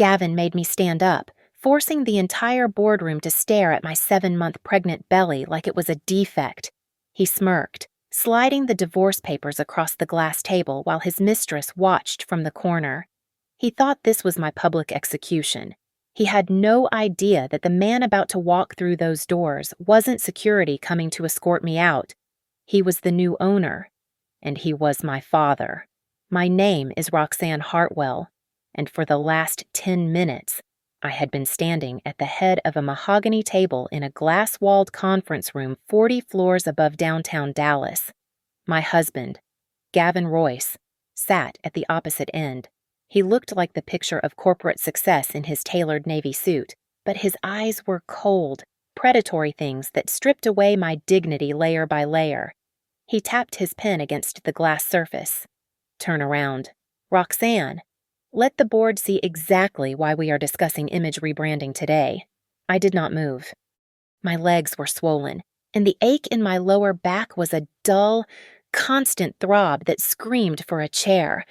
Gavin made me stand up, forcing the entire boardroom to stare at my 7-month pregnant belly like it was a defect. He smirked, sliding the divorce papers across the glass table while his mistress watched from the corner. He thought this was my public execution. He had no idea that the man about to walk through those doors wasn't security coming to escort me out. He was the new owner, and he was my father. My name is Roxanne Hartwell, and for the last 10 minutes, I had been standing at the head of a mahogany table in a glass-walled conference room 40 floors above downtown Dallas. My husband, Gavin Royce, sat at the opposite end. He looked like the picture of corporate success in his tailored navy suit, but his eyes were cold, predatory things that stripped away my dignity layer by layer. He tapped his pen against the glass surface. Turn around. Roxanne, let the board see exactly why we are discussing image rebranding today. I did not move. My legs were swollen, and the ache in my lower back was a dull, constant throb that screamed for a chair.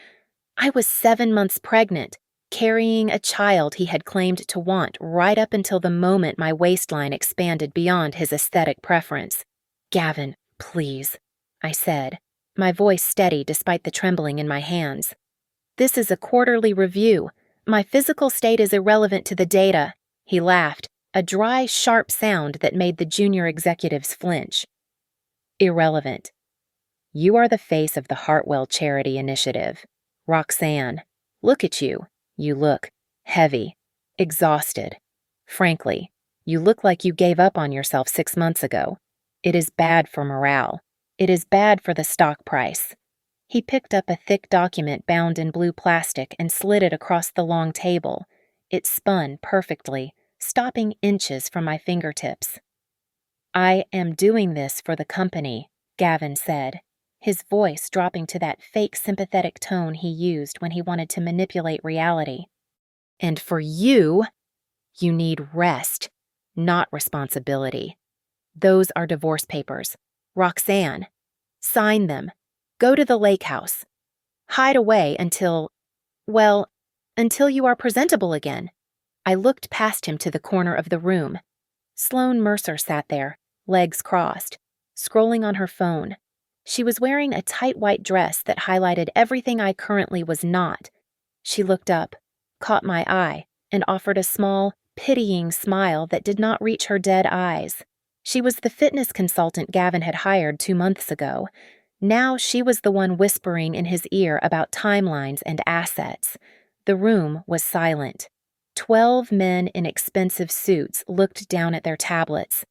I was 7 months pregnant, carrying a child he had claimed to want right up until the moment my waistline expanded beyond his aesthetic preference. Gavin, please, I said, my voice steady despite the trembling in my hands. This is a quarterly review. My physical state is irrelevant to the data. He laughed, a dry, sharp sound that made the junior executives flinch. Irrelevant. You are the face of the Hartwell Charity Initiative. Roxanne, look at you. You look heavy, exhausted. Frankly, you look like you gave up on yourself 6 months ago. It is bad for morale. It is bad for the stock price. He picked up a thick document bound in blue plastic and slid it across the long table. It spun perfectly, stopping inches from my fingertips. I am doing this for the company, Gavin said, his voice dropping to that fake sympathetic tone he used when he wanted to manipulate reality. And for you, you need rest, not responsibility. Those are divorce papers. Roxanne, sign them. Go to the lake house. Hide away until you are presentable again. I looked past him to the corner of the room. Sloane Mercer sat there, legs crossed, scrolling on her phone. She was wearing a tight white dress that highlighted everything I currently was not. She looked up, caught my eye, and offered a small, pitying smile that did not reach her dead eyes. She was the fitness consultant Gavin had hired 2 months ago. Now she was the one whispering in his ear about timelines and assets. The room was silent. 12 men in expensive suits looked down at their tablets,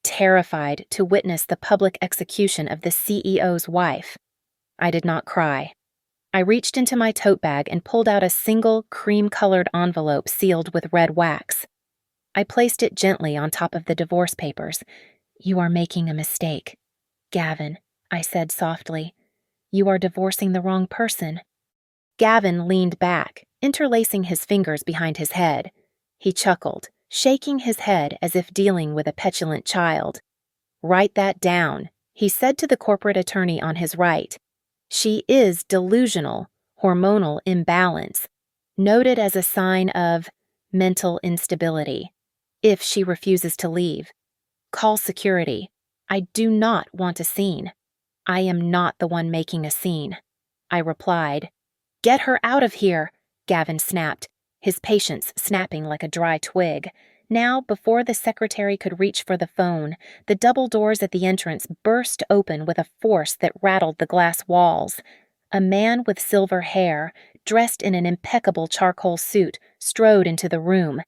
terrified to witness the public execution of the CEO's wife. I did not cry. I reached into my tote bag and pulled out a single cream-colored envelope sealed with red wax. I placed it gently on top of the divorce papers. You are making a mistake. Gavin, I said softly. You are divorcing the wrong person. Gavin leaned back, interlacing his fingers behind his head. He chuckled, shaking his head as if dealing with a petulant child. Write that down, he said to the corporate attorney on his right. She is delusional, hormonal imbalance, noted as a sign of mental instability. If she refuses to leave, call security. I do not want a scene. I am not the one making a scene. I replied. Get her out of here, Gavin snapped, his patience snapping like a dry twig. Now, before the secretary could reach for the phone, the double doors at the entrance burst open with a force that rattled the glass walls. A man with silver hair, dressed in an impeccable charcoal suit, strode into the room.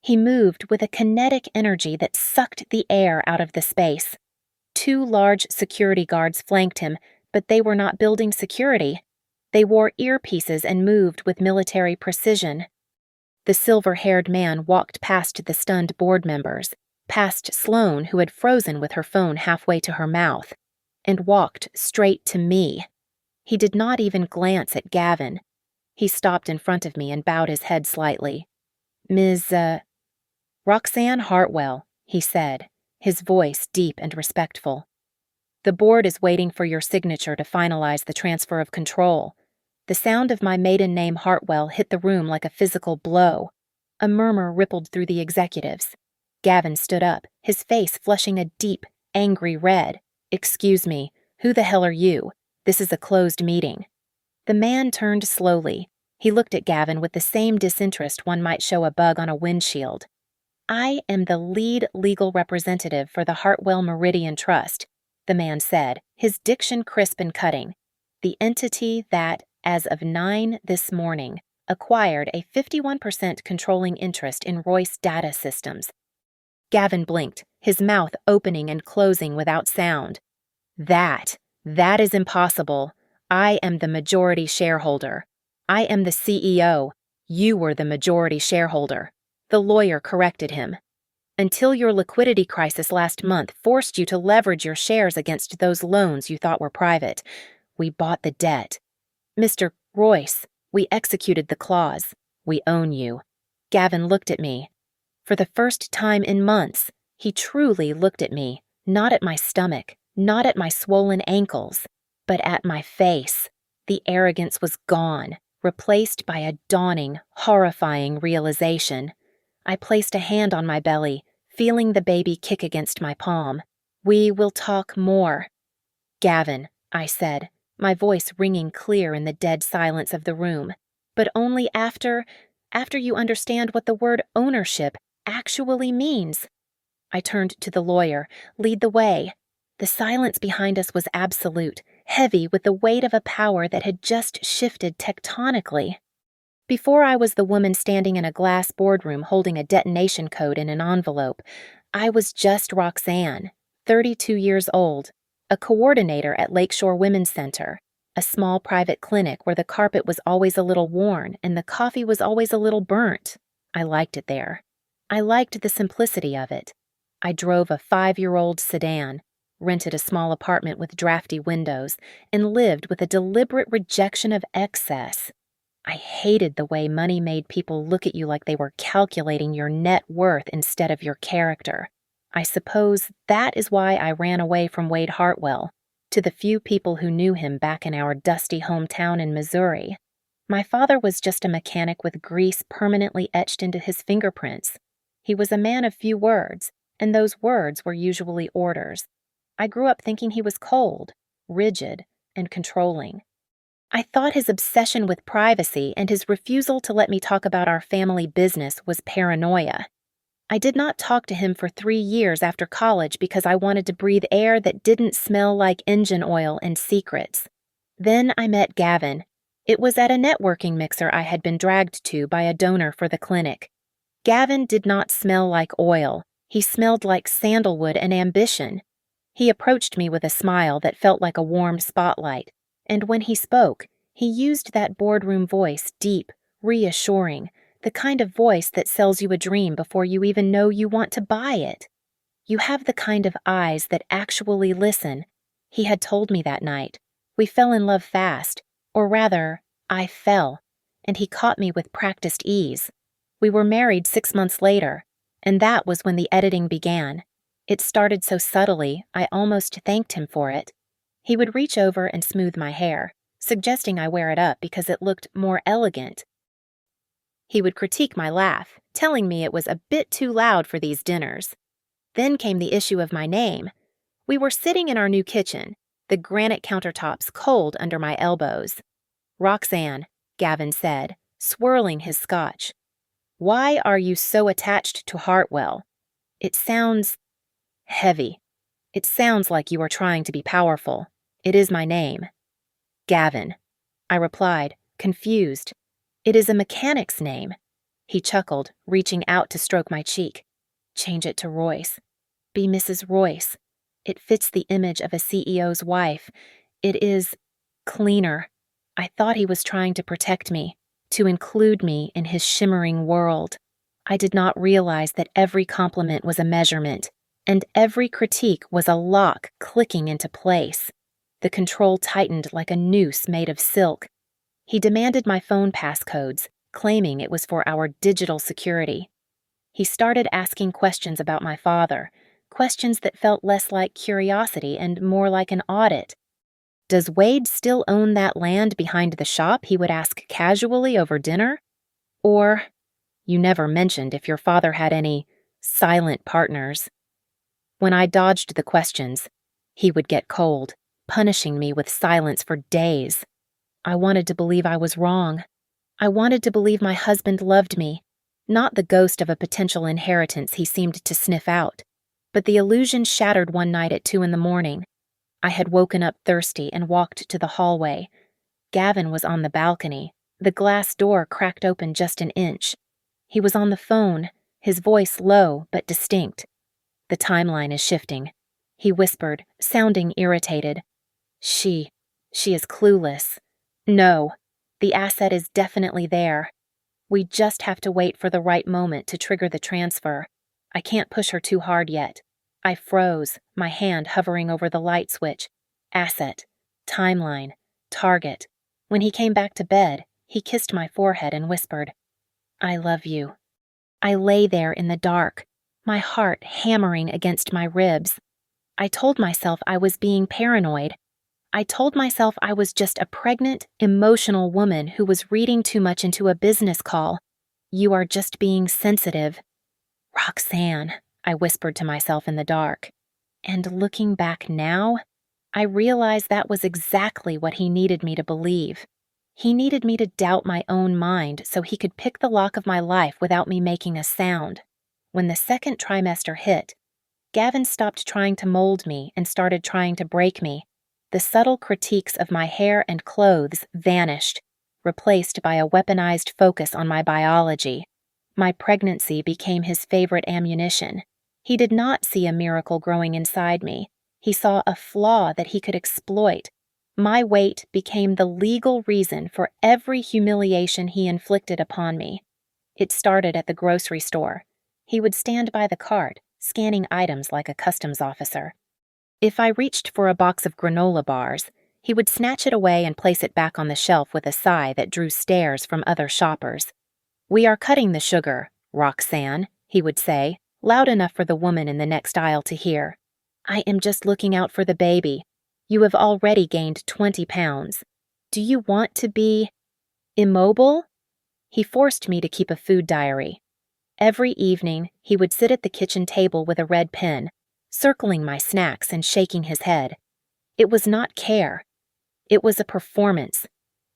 He moved with a kinetic energy that sucked the air out of the space. 2 large security guards flanked him, but they were not building security. They wore earpieces and moved with military precision. The silver-haired man walked past the stunned board members, past Sloane, who had frozen with her phone halfway to her mouth, and walked straight to me. He did not even glance at Gavin. He stopped in front of me and bowed his head slightly. Ms. Roxanne Hartwell, he said, his voice deep and respectful. The board is waiting for your signature to finalize the transfer of control. The sound of my maiden name Hartwell hit the room like a physical blow. A murmur rippled through the executives. Gavin stood up, his face flushing a deep, angry red. "Excuse me, who the hell are you? This is a closed meeting." The man turned slowly. He looked at Gavin with the same disinterest one might show a bug on a windshield. "I am the lead legal representative for the Hartwell Meridian Trust," the man said, his diction crisp and cutting. "The entity that, as of 9 this morning, acquired a 51% controlling interest in Royce Data Systems." Gavin blinked, his mouth opening and closing without sound. That is impossible. I am the majority shareholder. I am the CEO. You were the majority shareholder." The lawyer corrected him. "Until your liquidity crisis last month forced you to leverage your shares against those loans you thought were private. We bought the debt. Mr. Royce, we executed the clause. We own you." Gavin looked at me. For the first time in months, he truly looked at me, not at my stomach, not at my swollen ankles, but at my face. The arrogance was gone, replaced by a dawning, horrifying realization. I placed a hand on my belly, feeling the baby kick against my palm. "We will talk more." "Gavin," I said, my voice ringing clear in the dead silence of the room, "but only after you understand what the word ownership actually means." I turned to the lawyer. "Lead the way." The silence behind us was absolute, heavy with the weight of a power that had just shifted tectonically. Before I was the woman standing in a glass boardroom holding a detonation code in an envelope. I was just Roxanne, 32 years old, a coordinator at Lakeshore Women's Center, a small private clinic where the carpet was always a little worn and the coffee was always a little burnt. I liked it there. I liked the simplicity of it. I drove a 5-year-old sedan, rented a small apartment with drafty windows, and lived with a deliberate rejection of excess. I hated the way money made people look at you like they were calculating your net worth instead of your character. I suppose that is why I ran away from Wade Hartwell, to the few people who knew him back in our dusty hometown in Missouri. My father was just a mechanic with grease permanently etched into his fingerprints. He was a man of few words, and those words were usually orders. I grew up thinking he was cold, rigid, and controlling. I thought his obsession with privacy and his refusal to let me talk about our family business was paranoia. I did not talk to him for 3 years after college because I wanted to breathe air that didn't smell like engine oil and secrets. Then I met Gavin. It was at a networking mixer I had been dragged to by a donor for the clinic. Gavin did not smell like oil. He smelled like sandalwood and ambition. He approached me with a smile that felt like a warm spotlight, and when he spoke, he used that boardroom voice, deep, reassuring, the kind of voice that sells you a dream before you even know you want to buy it. "You have the kind of eyes that actually listen," he had told me that night. We fell in love fast, or rather, I fell, and he caught me with practiced ease. We were married 6 months later, and that was when the editing began. It started so subtly, I almost thanked him for it. He would reach over and smooth my hair, suggesting I wear it up because it looked more elegant. He would critique my laugh, telling me it was a bit too loud for these dinners. Then came the issue of my name. We were sitting in our new kitchen, the granite countertops cold under my elbows. "Roxanne," Gavin said, swirling his scotch. "Why are you so attached to Hartwell? It sounds heavy. It sounds like you are trying to be powerful. It is my name." "Gavin," I replied, confused. "It is a mechanic's name." He chuckled, reaching out to stroke my cheek. "Change it to Royce. Be Mrs. Royce. It fits the image of a CEO's wife. It is cleaner." I thought he was trying to protect me, to include me in his shimmering world. I did not realize that every compliment was a measurement, and every critique was a lock clicking into place. The control tightened like a noose made of silk. He demanded my phone passcodes, claiming it was for our digital security. He started asking questions about my father, questions that felt less like curiosity and more like an audit. "Does Wade still own that land behind the shop?" he would ask casually over dinner. Or, You never mentioned if your father had any silent partners. When I dodged the questions, he would get cold, punishing me with silence for days. I wanted to believe I was wrong. I wanted to believe my husband loved me, not the ghost of a potential inheritance he seemed to sniff out. But the illusion shattered one night at 2 a.m. I had woken up thirsty and walked to the hallway. Gavin was on the balcony, the glass door cracked open just an inch. He was on the phone, his voice low but distinct. The timeline is shifting, he whispered, sounding irritated. She is clueless. No, the asset is definitely there. We just have to wait for the right moment to trigger the transfer. I can't push her too hard yet. I froze, my hand hovering over the light switch. Asset, timeline, target. When he came back to bed, he kissed my forehead and whispered, "I love you." I lay there in the dark, my heart hammering against my ribs. I told myself I was being paranoid. I told myself I was just a pregnant, emotional woman who was reading too much into a business call. You are just being sensitive. Roxanne, I whispered to myself in the dark. And looking back now, I realized that was exactly what he needed me to believe. He needed me to doubt my own mind so he could pick the lock of my life without me making a sound. When the second trimester hit, Gavin stopped trying to mold me and started trying to break me. The subtle critiques of my hair and clothes vanished, replaced by a weaponized focus on my biology. My pregnancy became his favorite ammunition. He did not see a miracle growing inside me. He saw a flaw that he could exploit. My weight became the legal reason for every humiliation he inflicted upon me. It started at the grocery store. He would stand by the cart, scanning items like a customs officer. If I reached for a box of granola bars, he would snatch it away and place it back on the shelf with a sigh that drew stares from other shoppers. "We are cutting the sugar, Roxanne," he would say, loud enough for the woman in the next aisle to hear. "I am just looking out for the baby. You have already gained 20 pounds. Do you want to be immobile?" He forced me to keep a food diary. Every evening, he would sit at the kitchen table with a red pen, circling my snacks and shaking his head. It was not care. It was a performance.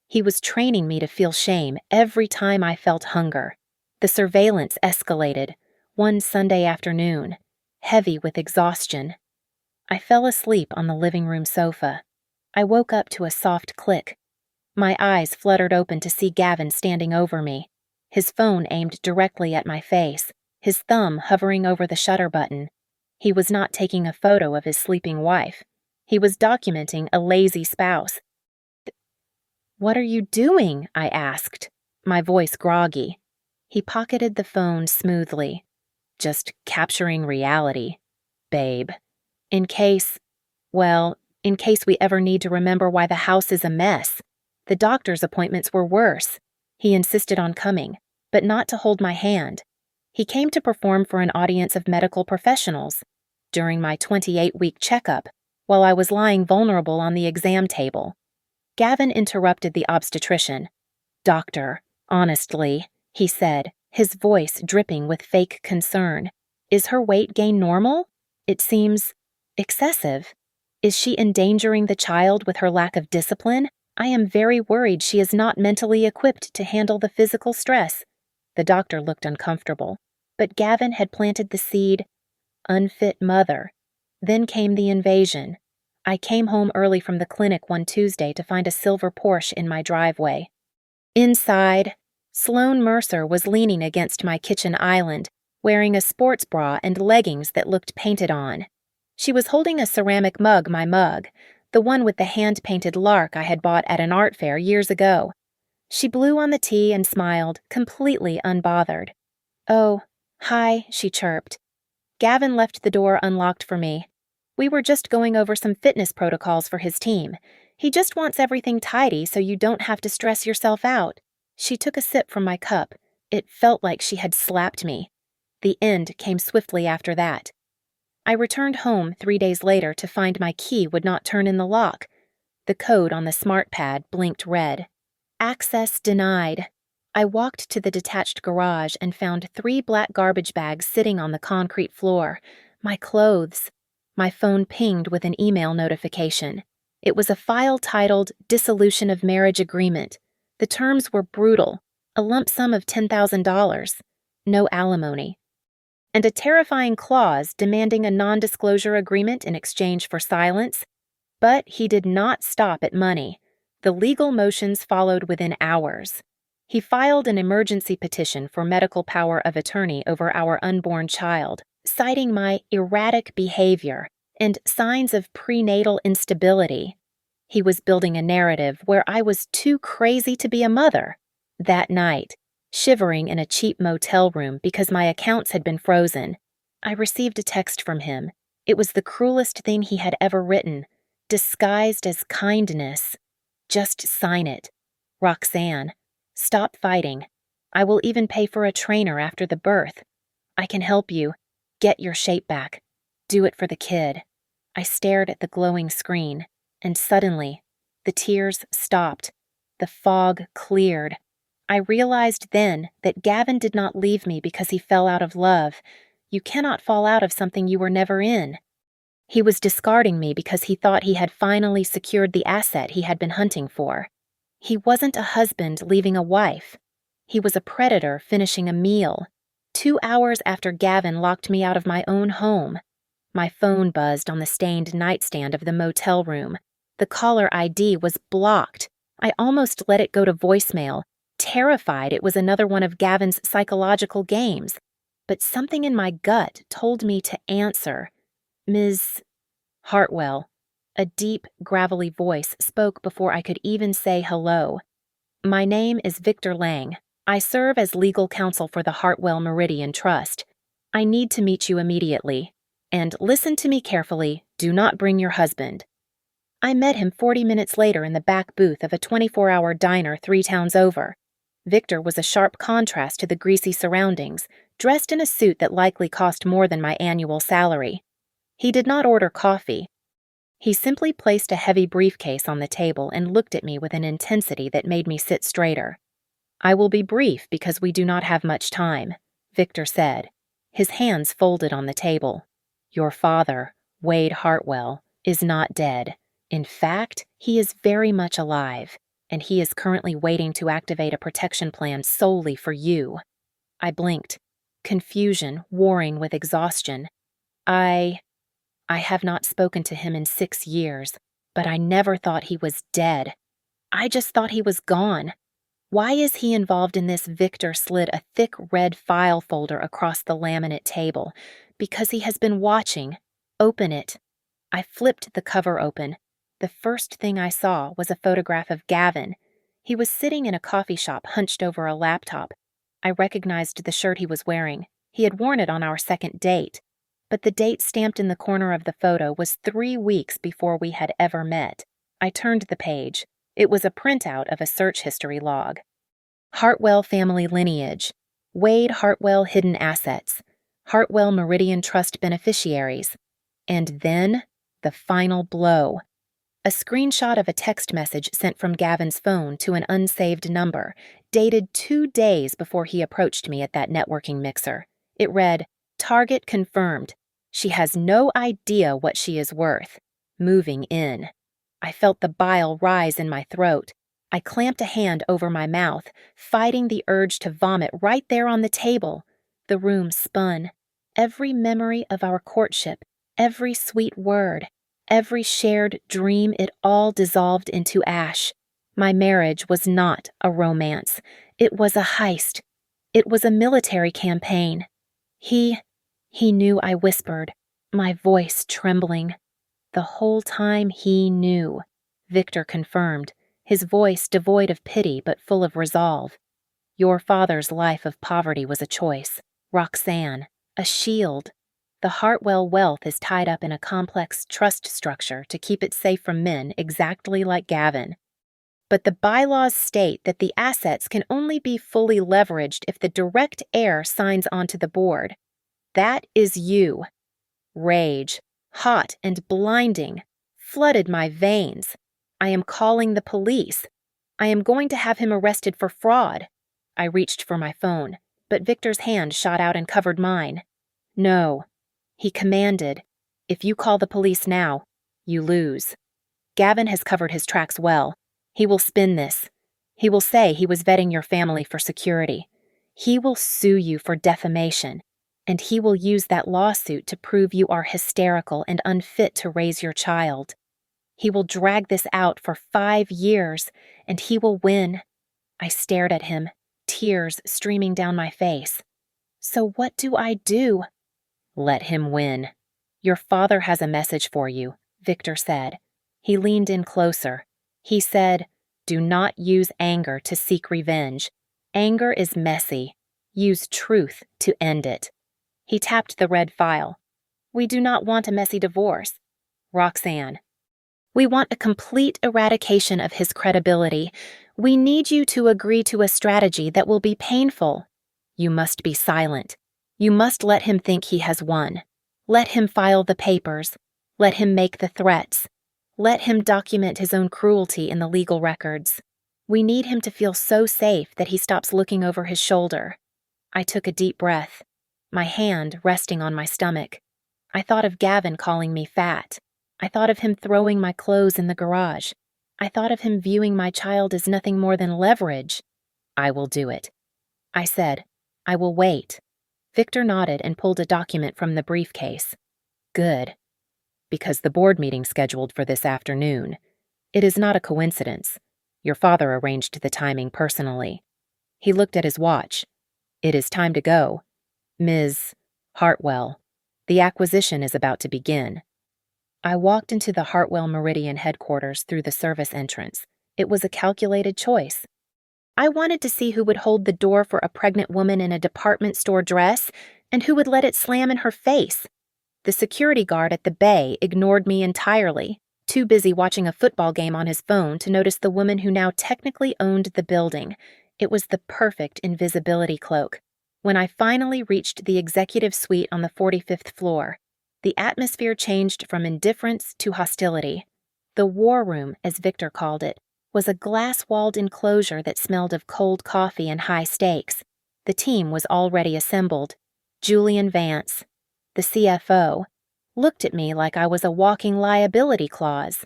He was training me to feel shame every time I felt hunger. The surveillance escalated, one Sunday afternoon, heavy with exhaustion. I fell asleep on the living room sofa. I woke up to a soft click. My eyes fluttered open to see Gavin standing over me, his phone aimed directly at my face, his thumb hovering over the shutter button. He was not taking a photo of his sleeping wife. He was documenting a lazy spouse. "What are you doing?" I asked, my voice groggy. He pocketed the phone smoothly. "Just capturing reality, babe. In case we ever need to remember why the house is a mess. The doctor's appointments were worse." He insisted on coming, but not to hold my hand. He came to perform for an audience of medical professionals. During my 28-week checkup, while I was lying vulnerable on the exam table, Gavin interrupted the obstetrician. "Doctor, honestly," he said, his voice dripping with fake concern, "is her weight gain normal? It seems excessive. Is she endangering the child with her lack of discipline? I am very worried she is not mentally equipped to handle the physical stress." The doctor looked uncomfortable, but Gavin had planted the seed, "unfit mother." Then came the invasion. I came home early from the clinic one Tuesday to find a silver Porsche in my driveway. Inside, Sloane Mercer was leaning against my kitchen island, wearing a sports bra and leggings that looked painted on. She was holding a ceramic mug, my mug, the one with the hand-painted lark I had bought at an art fair years ago. She blew on the tea and smiled, completely unbothered. "Oh, hi," she chirped. Gavin left the door unlocked for me. "We were just going over some fitness protocols for his team. He just wants everything tidy so you don't have to stress yourself out." She took a sip from my cup. It felt like she had slapped me. The end came swiftly after that. I returned home 3 days later to find my key would not turn in the lock. The code on the smart pad blinked red. "Access denied." I walked to the detached garage and found 3 black garbage bags sitting on the concrete floor. My clothes. My phone pinged with an email notification. It was a file titled Dissolution of Marriage Agreement. The terms were brutal. A lump sum of $10,000. No alimony. And a terrifying clause demanding a non-disclosure agreement in exchange for silence. But he did not stop at money. The legal motions followed within hours. He filed an emergency petition for medical power of attorney over our unborn child, citing my erratic behavior and signs of prenatal instability. He was building a narrative where I was too crazy to be a mother. That night, shivering in a cheap motel room because my accounts had been frozen, I received a text from him. It was the cruelest thing he had ever written, disguised as kindness. Just sign it. Roxanne. Stop fighting. I will even pay for a trainer after the birth. I can help you. Get your shape back. Do it for the kid. I stared at the glowing screen, and suddenly, the tears stopped. The fog cleared. I realized then that Gavin did not leave me because he fell out of love. You cannot fall out of something you were never in. He was discarding me because he thought he had finally secured the asset he had been hunting for. He wasn't a husband leaving a wife. He was a predator finishing a meal. 2 hours after Gavin locked me out of my own home. My phone buzzed on the stained nightstand of the motel room. The caller ID was blocked. I almost let it go to voicemail, terrified it was another one of Gavin's psychological games. But something in my gut told me to answer. Ms. Hartwell. A deep, gravelly voice spoke before I could even say hello. My name is Victor Lang. I serve as legal counsel for the Hartwell Meridian Trust. I need to meet you immediately. And listen to me carefully, do not bring your husband. I met him 40 minutes later in the back booth of a 24-hour diner 3 towns over. Victor was a sharp contrast to the greasy surroundings, dressed in a suit that likely cost more than my annual salary. He did not order coffee. He simply placed a heavy briefcase on the table and looked at me with an intensity that made me sit straighter. I will be brief because we do not have much time, Victor said, his hands folded on the table. Your father, Wade Hartwell, is not dead. In fact, he is very much alive, and he is currently waiting to activate a protection plan solely for you. I blinked, confusion warring with exhaustion. I have not spoken to him in 6 years, but I never thought he was dead. I just thought he was gone. Why is he involved in this? Victor slid a thick red file folder across the laminate table. Because he has been watching. Open it. I flipped the cover open. The first thing I saw was a photograph of Gavin. He was sitting in a coffee shop hunched over a laptop. I recognized the shirt he was wearing. He had worn it on our second date. But the date stamped in the corner of the photo was 3 weeks before we had ever met. I turned the page. It was a printout of a search history log. Hartwell family lineage. Wade Hartwell hidden assets. Hartwell Meridian Trust beneficiaries. And then, the final blow. A screenshot of a text message sent from Gavin's phone to an unsaved number, dated 2 days before he approached me at that networking mixer. It read, Target confirmed. She has no idea what she is worth. Moving in. I felt the bile rise in my throat. I clamped a hand over my mouth, fighting the urge to vomit right there on the table. The room spun. Every memory of our courtship, every sweet word, every shared dream, it all dissolved into ash. My marriage was not a romance. It was a heist. It was a military campaign. He knew, I whispered, my voice trembling. The whole time he knew, Victor confirmed, his voice devoid of pity but full of resolve. Your father's life of poverty was a choice, Roxanne, a shield. The Hartwell wealth is tied up in a complex trust structure to keep it safe from men exactly like Gavin. But the bylaws state that the assets can only be fully leveraged if the direct heir signs onto the board. That is you. Rage, hot and blinding, flooded my veins. I am calling the police. I am going to have him arrested for fraud. I reached for my phone, but Victor's hand shot out and covered mine. No, he commanded. If you call the police now, you lose. Gavin has covered his tracks well. He will spin this. He will say he was vetting your family for security. He will sue you for defamation, and he will use that lawsuit to prove you are hysterical and unfit to raise your child. He will drag this out for 5 years, and he will win. I stared at him, tears streaming down my face. So what do I do? Let him win. Your father has a message for you, Victor said. He leaned in closer. He said, do not use anger to seek revenge. Anger is messy. Use truth to end it. He tapped the red file. We do not want a messy divorce. Roxanne. We want a complete eradication of his credibility. We need you to agree to a strategy that will be painful. You must be silent. You must let him think he has won. Let him file the papers. Let him make the threats. Let him document his own cruelty in the legal records. We need him to feel so safe that he stops looking over his shoulder. I took a deep breath, my hand resting on my stomach. I thought of Gavin calling me fat. I thought of him throwing my clothes in the garage. I thought of him viewing my child as nothing more than leverage. I will do it. I said, I will wait. Victor nodded and pulled a document from the briefcase. Good. Because the board meeting's scheduled for this afternoon. It is not a coincidence. Your father arranged the timing personally. He looked at his watch. It is time to go. Ms. Hartwell, the acquisition is about to begin. I walked into the Hartwell Meridian headquarters through the service entrance. It was a calculated choice. I wanted to see who would hold the door for a pregnant woman in a department store dress and who would let it slam in her face. The security guard at the bay ignored me entirely, too busy watching a football game on his phone to notice the woman who now technically owned the building. It was the perfect invisibility cloak. When I finally reached the executive suite on the 45th floor, the atmosphere changed from indifference to hostility. The war room, as Victor called it, was a glass-walled enclosure that smelled of cold coffee and high stakes. The team was already assembled. Julian Vance, the CFO, looked at me like I was a walking liability clause.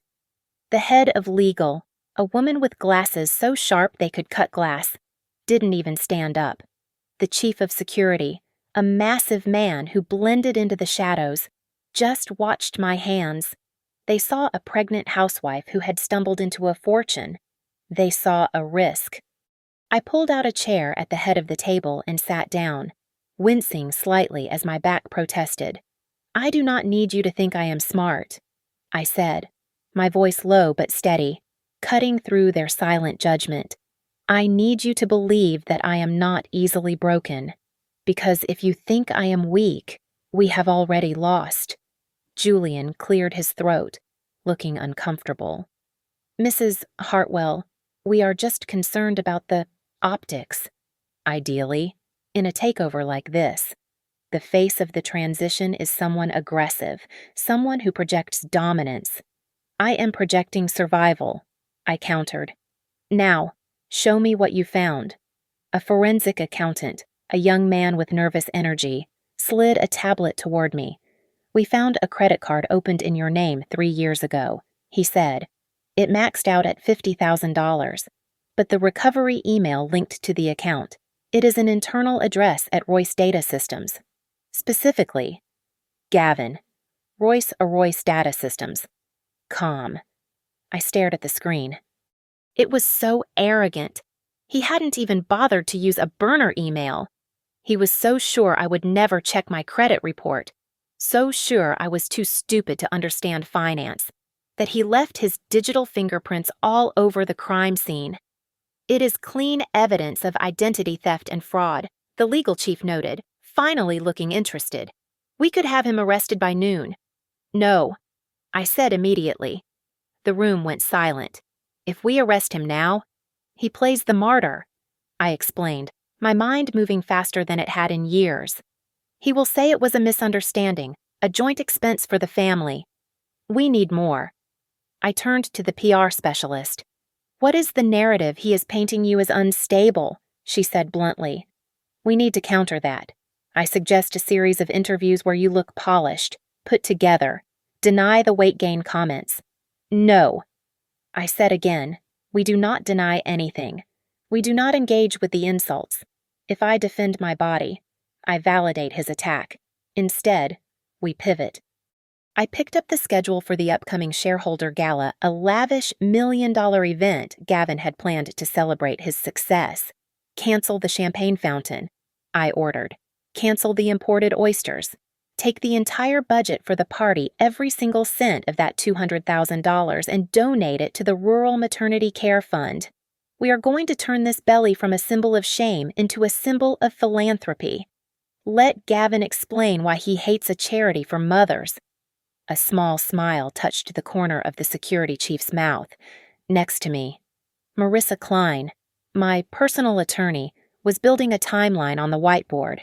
The head of legal, a woman with glasses so sharp they could cut glass, didn't even stand up. The chief of security, a massive man who blended into the shadows, just watched my hands. They saw a pregnant housewife who had stumbled into a fortune. They saw a risk. I pulled out a chair at the head of the table and sat down, wincing slightly as my back protested. I do not need you to think I am smart, I said, my voice low but steady, cutting through their silent judgment. I need you to believe that I am not easily broken, because if you think I am weak, we have already lost. Julian cleared his throat, looking uncomfortable. Mrs. Hartwell, we are just concerned about the optics. Ideally, in a takeover like this, the face of the transition is someone aggressive, someone who projects dominance. I am projecting survival, I countered. Now, show me what you found. A forensic accountant, a young man with nervous energy, slid a tablet toward me. We found a credit card opened in your name 3 years ago, he said. It maxed out at $50,000, but the recovery email linked to the account. It is an internal address at Royce Data Systems. Specifically, Gavin, Royce Data Systems. Com. I stared at the screen. It was so arrogant. He hadn't even bothered to use a burner email. He was so sure I would never check my credit report, so sure I was too stupid to understand finance, that he left his digital fingerprints all over the crime scene. It is clean evidence of identity theft and fraud, the legal chief noted, finally looking interested. We could have him arrested by noon. No, I said immediately. The room went silent. If we arrest him now, he plays the martyr, I explained, my mind moving faster than it had in years. He will say it was a misunderstanding, a joint expense for the family. We need more. I turned to the PR specialist. What is the narrative he is painting you as unstable? she said bluntly. We need to counter that. I suggest a series of interviews where you look polished, put together, deny the weight gain comments. No, I said again, we do not deny anything. We do not engage with the insults. If I defend my body, I validate his attack. Instead, we pivot. I picked up the schedule for the upcoming shareholder gala, a lavish $1 million event Gavin had planned to celebrate his success. Cancel the champagne fountain, I ordered. Cancel the imported oysters. Take the entire budget for the party, every single cent of that $200,000, and donate it to the Rural Maternity Care Fund. We are going to turn this belly from a symbol of shame into a symbol of philanthropy. Let Gavin explain why he hates a charity for mothers. A small smile touched the corner of the security chief's mouth. Next to me, Marissa Klein, my personal attorney, was building a timeline on the whiteboard.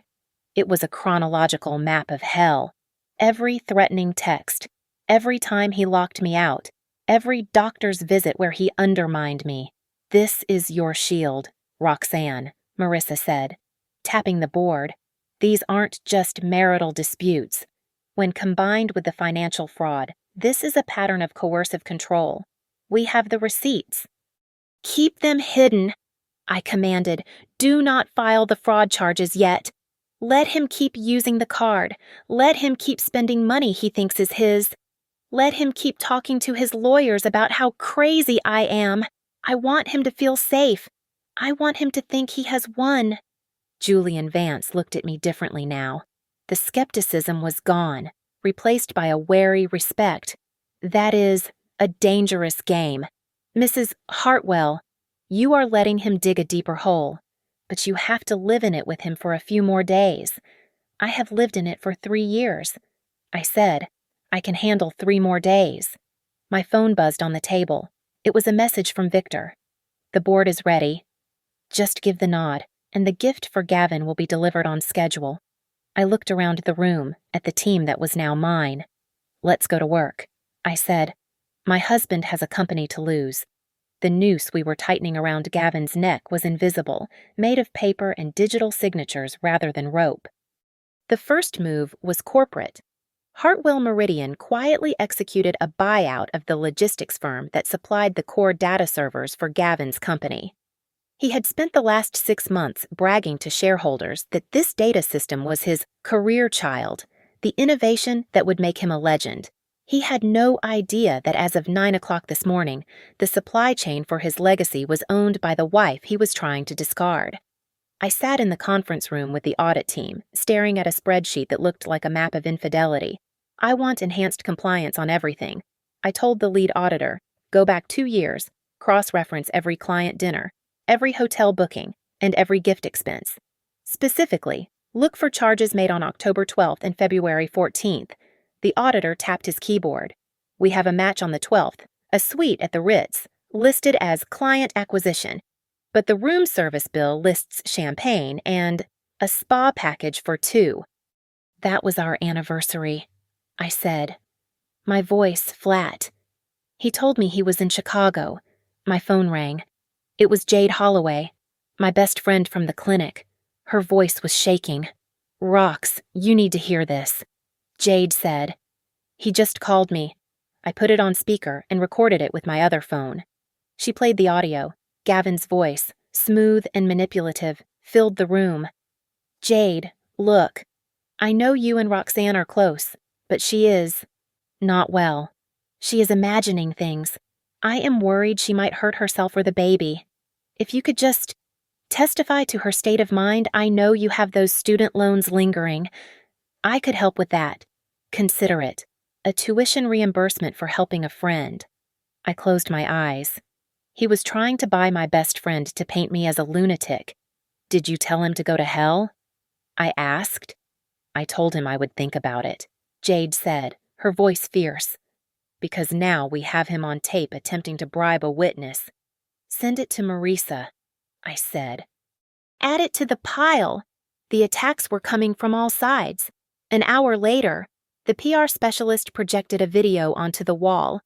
It was a chronological map of hell. Every threatening text, every time he locked me out, every doctor's visit where he undermined me. This is your shield, Roxanne, Marissa said, tapping the board. These aren't just marital disputes. When combined with the financial fraud, this is a pattern of coercive control. We have the receipts. Keep them hidden, I commanded. Do not file the fraud charges yet. Let him keep using the card. Let him keep spending money he thinks is his. Let him keep talking to his lawyers about how crazy I am. I want him to feel safe. I want him to think he has won. Julian Vance looked at me differently now. The skepticism was gone, replaced by a wary respect. That is a dangerous game. Mrs. Hartwell, you are letting him dig a deeper hole, but you have to live in it with him for a few more days. I have lived in it for 3 years. I said, I can handle 3 more days. My phone buzzed on the table. It was a message from Victor. The board is ready. Just give the nod, and the gift for Gavin will be delivered on schedule. I looked around the room at the team that was now mine. Let's go to work, I said. My husband has a company to lose. The noose we were tightening around Gavin's neck was invisible, made of paper and digital signatures rather than rope. The first move was corporate. Hartwell Meridian quietly executed a buyout of the logistics firm that supplied the core data servers for Gavin's company. He had spent the last 6 months bragging to shareholders that this data system was his career child, the innovation that would make him a legend. He had no idea that as of 9 o'clock this morning, the supply chain for his legacy was owned by the wife he was trying to discard. I sat in the conference room with the audit team, staring at a spreadsheet that looked like a map of infidelity. I want enhanced compliance on everything. I told the lead auditor, go back 2 years, cross-reference every client dinner, every hotel booking, and every gift expense. Specifically, look for charges made on October 12th and February 14th. The auditor tapped his keyboard. We have a match on the 12th, a suite at the Ritz, listed as client acquisition, but the room service bill lists champagne and a spa package for 2. That was our anniversary, I said, my voice flat. He told me he was in Chicago. My phone rang. It was Jade Holloway, my best friend from the clinic. Her voice was shaking. Rox, you need to hear this, Jade said. He just called me. I put it on speaker and recorded it with my other phone. She played the audio. Gavin's voice, smooth and manipulative, filled the room. Jade, look. I know you and Roxanne are close, but she is not well. She is imagining things. I am worried she might hurt herself or the baby. If you could just testify to her state of mind, I know you have those student loans lingering. I could help with that. Consider it. A tuition reimbursement for helping a friend. I closed my eyes. He was trying to buy my best friend to paint me as a lunatic. Did you tell him to go to hell? I asked. I told him I would think about it, Jade said, her voice fierce. Because now we have him on tape attempting to bribe a witness. Send it to Marisa, I said. Add it to the pile. The attacks were coming from all sides. An hour later, the PR specialist projected a video onto the wall.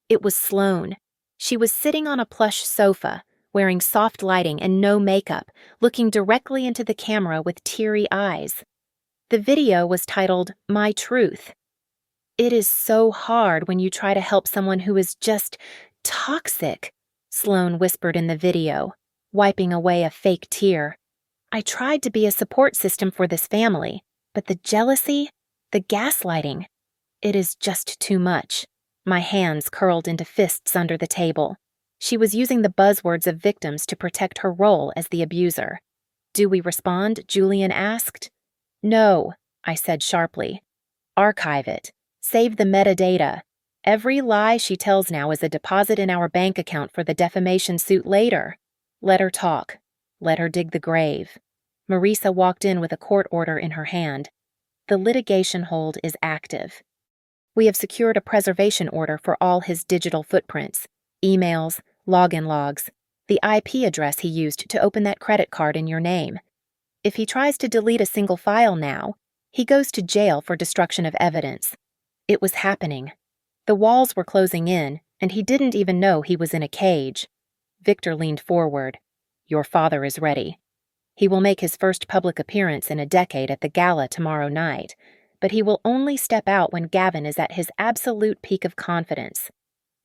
It was Sloane. She was sitting on a plush sofa, wearing soft lighting and no makeup, looking directly into the camera with teary eyes. The video was titled, "My Truth." "It is so hard when you try to help someone who is just toxic," Sloane whispered in the video, wiping away a fake tear. "I tried to be a support system for this family, but the jealousy, the gaslighting, it is just too much." My hands curled into fists under the table. She was using the buzzwords of victims to protect her role as the abuser. "Do we respond?" Julian asked. "No," I said sharply. "Archive it. Save the metadata. Every lie she tells now is a deposit in our bank account for the defamation suit later. Let her talk. Let her dig the grave." Marisa walked in with a court order in her hand. "The litigation hold is active. We have secured a preservation order for all his digital footprints, emails, login logs, the IP address he used to open that credit card in your name. If he tries to delete a single file now, he goes to jail for destruction of evidence." It was happening. The walls were closing in, and he didn't even know he was in a cage. Victor leaned forward. "Your father is ready. He will make his first public appearance in a decade at the gala tomorrow night, but he will only step out when Gavin is at his absolute peak of confidence.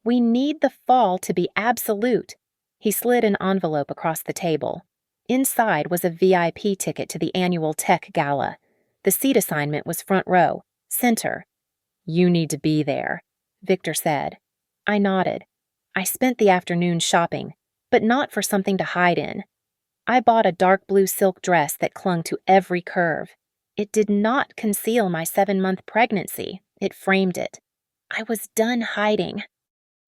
We need the fall to be absolute." He slid an envelope across the table. Inside was a VIP ticket to the annual tech gala. The seat assignment was front row, center. "You need to be there," Victor said. I nodded. I spent the afternoon shopping, but not for something to hide in. I bought a dark blue silk dress that clung to every curve. It did not conceal my 7-month pregnancy. It framed it. I was done hiding.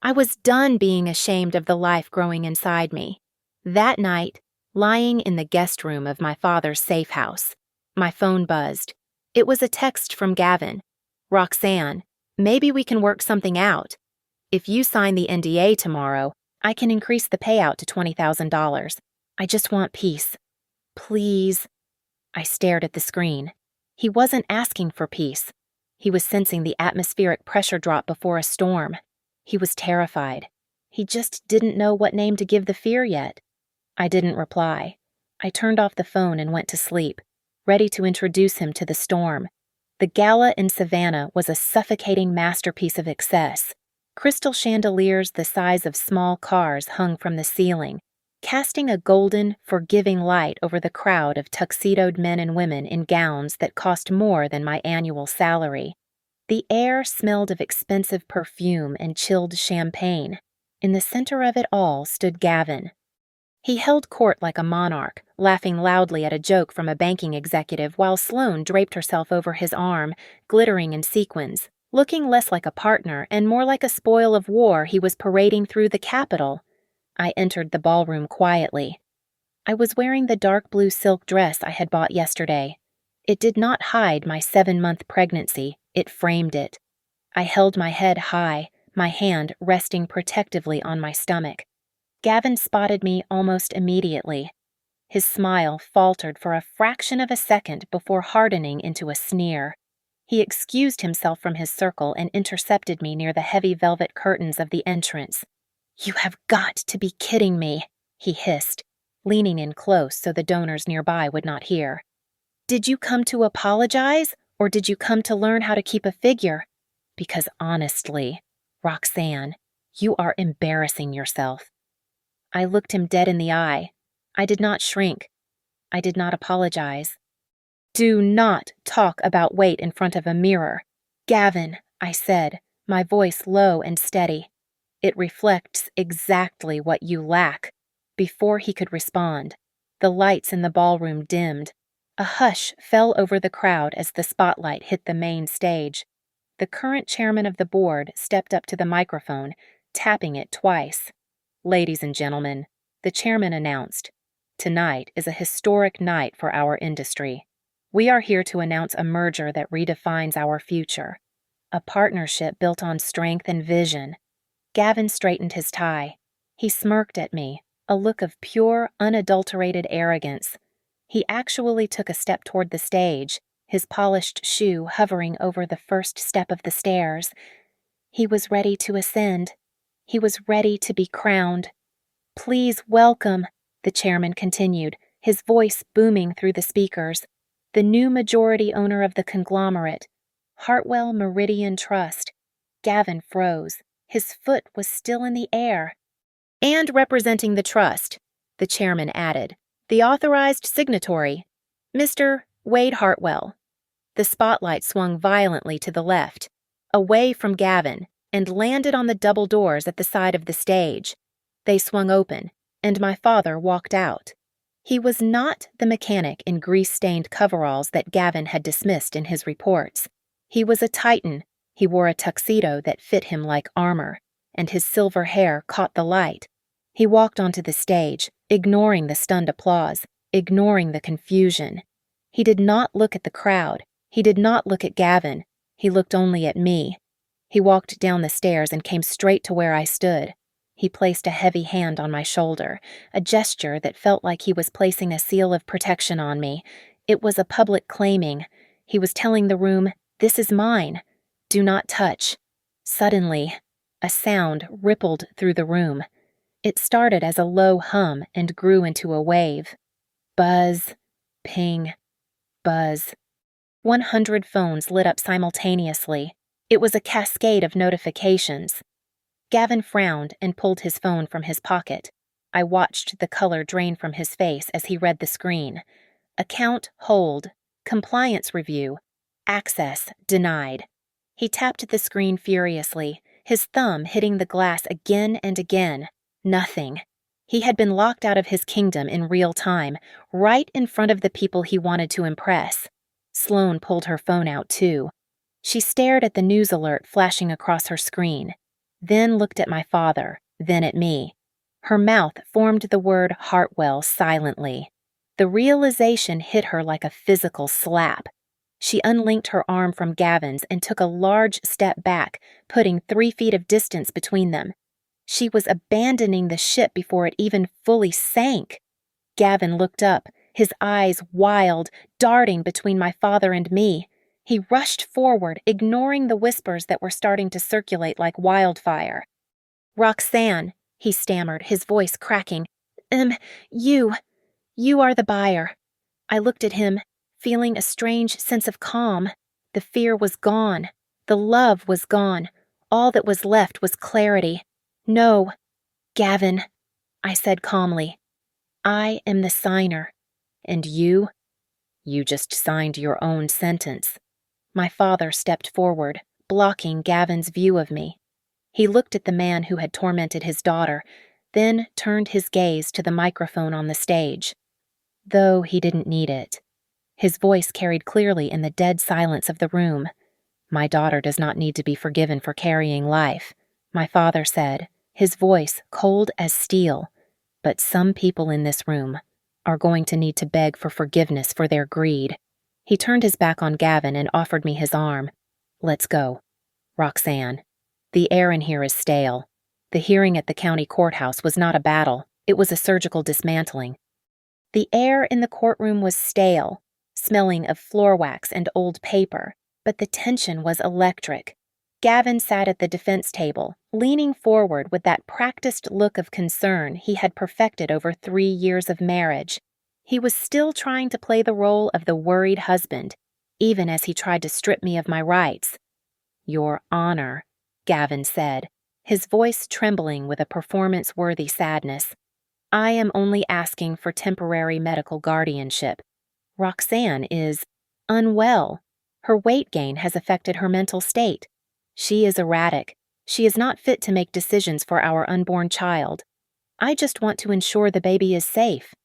I was done being ashamed of the life growing inside me. That night, lying in the guest room of my father's safe house, my phone buzzed. It was a text from Gavin. "Roxanne, maybe we can work something out. If you sign the NDA tomorrow, I can increase the payout to $20,000. I just want peace. Please." I stared at the screen. He wasn't asking for peace. He was sensing the atmospheric pressure drop before a storm. He was terrified. He just didn't know what name to give the fear yet. I didn't reply. I turned off the phone and went to sleep, ready to introduce him to the storm. The gala in Savannah was a suffocating masterpiece of excess. Crystal chandeliers the size of small cars hung from the ceiling, casting a golden, forgiving light over the crowd of tuxedoed men and women in gowns that cost more than my annual salary. The air smelled of expensive perfume and chilled champagne. In the center of it all stood Gavin. He held court like a monarch, laughing loudly at a joke from a banking executive while Sloane draped herself over his arm, glittering in sequins, looking less like a partner and more like a spoil of war he was parading through the Capitol. I entered the ballroom quietly. I was wearing the dark blue silk dress I had bought yesterday. It did not hide my 7-month pregnancy, it framed it. I held my head high, my hand resting protectively on my stomach. Gavin spotted me almost immediately. His smile faltered for a fraction of a second before hardening into a sneer. He excused himself from his circle and intercepted me near the heavy velvet curtains of the entrance. "You have got to be kidding me," he hissed, leaning in close so the donors nearby would not hear. "Did you come to apologize, or did you come to learn how to keep a figure? Because honestly, Roxanne, you are embarrassing yourself." I looked him dead in the eye. I did not shrink. I did not apologize. "Do not talk about weight in front of a mirror. Gavin," I said, my voice low and steady. "It reflects exactly what you lack." Before he could respond, the lights in the ballroom dimmed. A hush fell over the crowd as the spotlight hit the main stage. The current chairman of the board stepped up to the microphone, tapping it twice. "Ladies and gentlemen," the chairman announced, "tonight is a historic night for our industry. We are here to announce a merger that redefines our future, a partnership built on strength and vision." Gavin straightened his tie. He smirked at me, a look of pure, unadulterated arrogance. He actually took a step toward the stage, his polished shoe hovering over the first step of the stairs. He was ready to ascend. He was ready to be crowned. Please welcome, the chairman continued, his voice booming through the speakers, the new majority owner of the conglomerate, Hartwell Meridian Trust. Gavin froze. His foot was still in the air. And representing the trust, the chairman added, the authorized signatory, Mr. Wade Hartwell. The spotlight swung violently to the left, away from Gavin, and landed on the double doors at the side of the stage. They swung open, and my father walked out. He was not the mechanic in grease-stained coveralls that Gavin had dismissed in his reports. He was a titan. He wore a tuxedo that fit him like armor, and his silver hair caught the light. He walked onto the stage, ignoring the stunned applause, ignoring the confusion. He did not look at the crowd. He did not look at Gavin. He looked only at me. He walked down the stairs and came straight to where I stood. He placed a heavy hand on my shoulder, a gesture that felt like he was placing a seal of protection on me. It was a public claiming. He was telling the room, "This is mine. Do not touch." Suddenly, a sound rippled through the room. It started as a low hum and grew into a wave. Buzz, ping, buzz. 100 phones lit up simultaneously. It was a cascade of notifications. Gavin frowned and pulled his phone from his pocket. I watched the color drain from his face as he read the screen. Account hold. Compliance review. Access denied. He tapped the screen furiously, his thumb hitting the glass again and again. Nothing. He had been locked out of his kingdom in real time, right in front of the people he wanted to impress. Sloane pulled her phone out too. She stared at the news alert flashing across her screen, then looked at my father, then at me. Her mouth formed the word Hartwell silently. The realization hit her like a physical slap. She unlinked her arm from Gavin's and took a large step back, putting 3 feet of distance between them. She was abandoning the ship before it even fully sank. Gavin looked up, his eyes wild, darting between my father and me. He rushed forward, ignoring the whispers that were starting to circulate like wildfire. "Roxanne," he stammered, his voice cracking. You are the buyer." I looked at him, feeling a strange sense of calm. The fear was gone. The love was gone. All that was left was clarity. "No, Gavin," I said calmly. "I am the signer. And you just signed your own sentence." My father stepped forward, blocking Gavin's view of me. He looked at the man who had tormented his daughter, then turned his gaze to the microphone on the stage. Though he didn't need it. His voice carried clearly in the dead silence of the room. "My daughter does not need to be forgiven for carrying life," my father said, his voice cold as steel. "But some people in this room are going to need to beg for forgiveness for their greed." He turned his back on Gavin and offered me his arm. "Let's go. Roxanne, the air in here is stale. The hearing at the county courthouse was not a battle. It was a surgical dismantling." The air in the courtroom was stale, smelling of floor wax and old paper, but the tension was electric. Gavin sat at the defense table, leaning forward with that practiced look of concern he had perfected over 3 years of marriage. He was still trying to play the role of the worried husband, even as he tried to strip me of my rights. "Your Honor," Gavin said, his voice trembling with a performance-worthy sadness. "I am only asking for temporary medical guardianship. Roxanne is unwell. Her weight gain has affected her mental state. She is erratic. She is not fit to make decisions for our unborn child. I just want to ensure the baby is safe."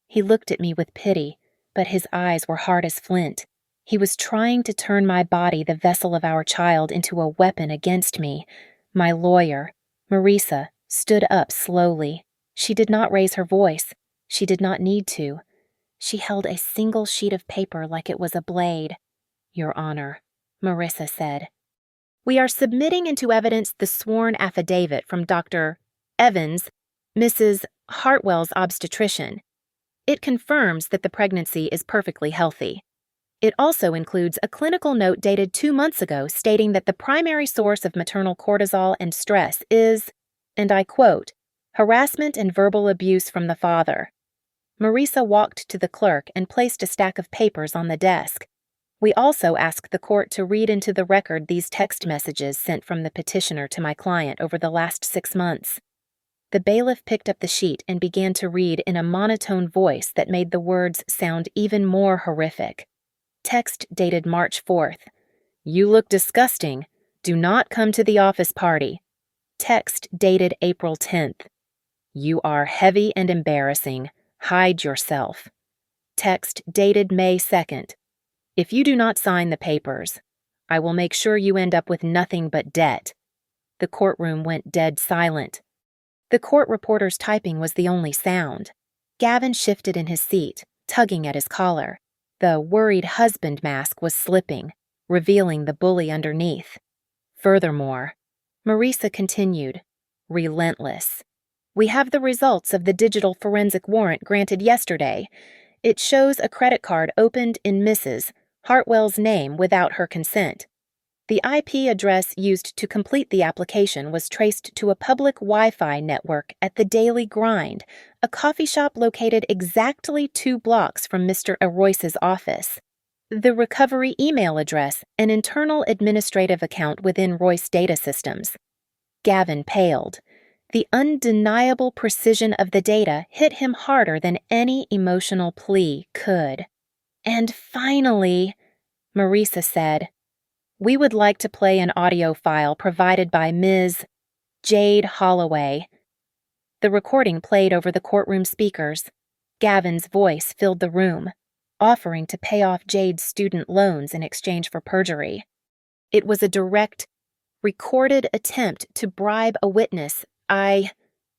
He looked at me with pity, but his eyes were hard as flint. He was trying to turn my body, the vessel of our child, into a weapon against me. My lawyer, Marisa, stood up slowly. She did not raise her voice. She did not need to. She held a single sheet of paper like it was a blade. "Your Honor," Marisa said. "We are submitting into evidence the sworn affidavit from Dr. Evans, Mrs. Hartwell's obstetrician. It confirms that the pregnancy is perfectly healthy. It also includes a clinical note dated 2 months ago stating that the primary source of maternal cortisol and stress is, and I quote, Harassment and verbal abuse from the father. Marisa walked to the clerk and placed a stack of papers on the desk. We also asked the court to read into the record these text messages sent from the petitioner to my client over the last 6 months. The bailiff picked up the sheet and began to read in a monotone voice that made the words sound even more horrific. Text dated March 4th. You look disgusting. Do not come to the office party. Text dated April 10th. You are heavy and embarrassing. Hide yourself. Text dated May 2nd. If you do not sign the papers, I will make sure you end up with nothing but debt. The courtroom went dead silent. The court reporter's typing was the only sound. Gavin shifted in his seat, tugging at his collar. The worried husband mask was slipping, revealing the bully underneath. Furthermore, Marisa continued, relentless. We have the results of the digital forensic warrant granted yesterday. It shows a credit card opened in Mrs. Hartwell's name without her consent. The IP address used to complete the application was traced to a public Wi-Fi network at the Daily Grind, a coffee shop located exactly 2 blocks from Mr. Arroyce's office. The recovery email address, an internal administrative account within Royce Data Systems. Gavin paled. The undeniable precision of the data hit him harder than any emotional plea could. And finally, Marisa said, we would like to play an audio file provided by Ms. Jade Holloway. The recording played over the courtroom speakers. Gavin's voice filled the room, offering to pay off Jade's student loans in exchange for perjury. It was a direct, recorded attempt to bribe a witness. I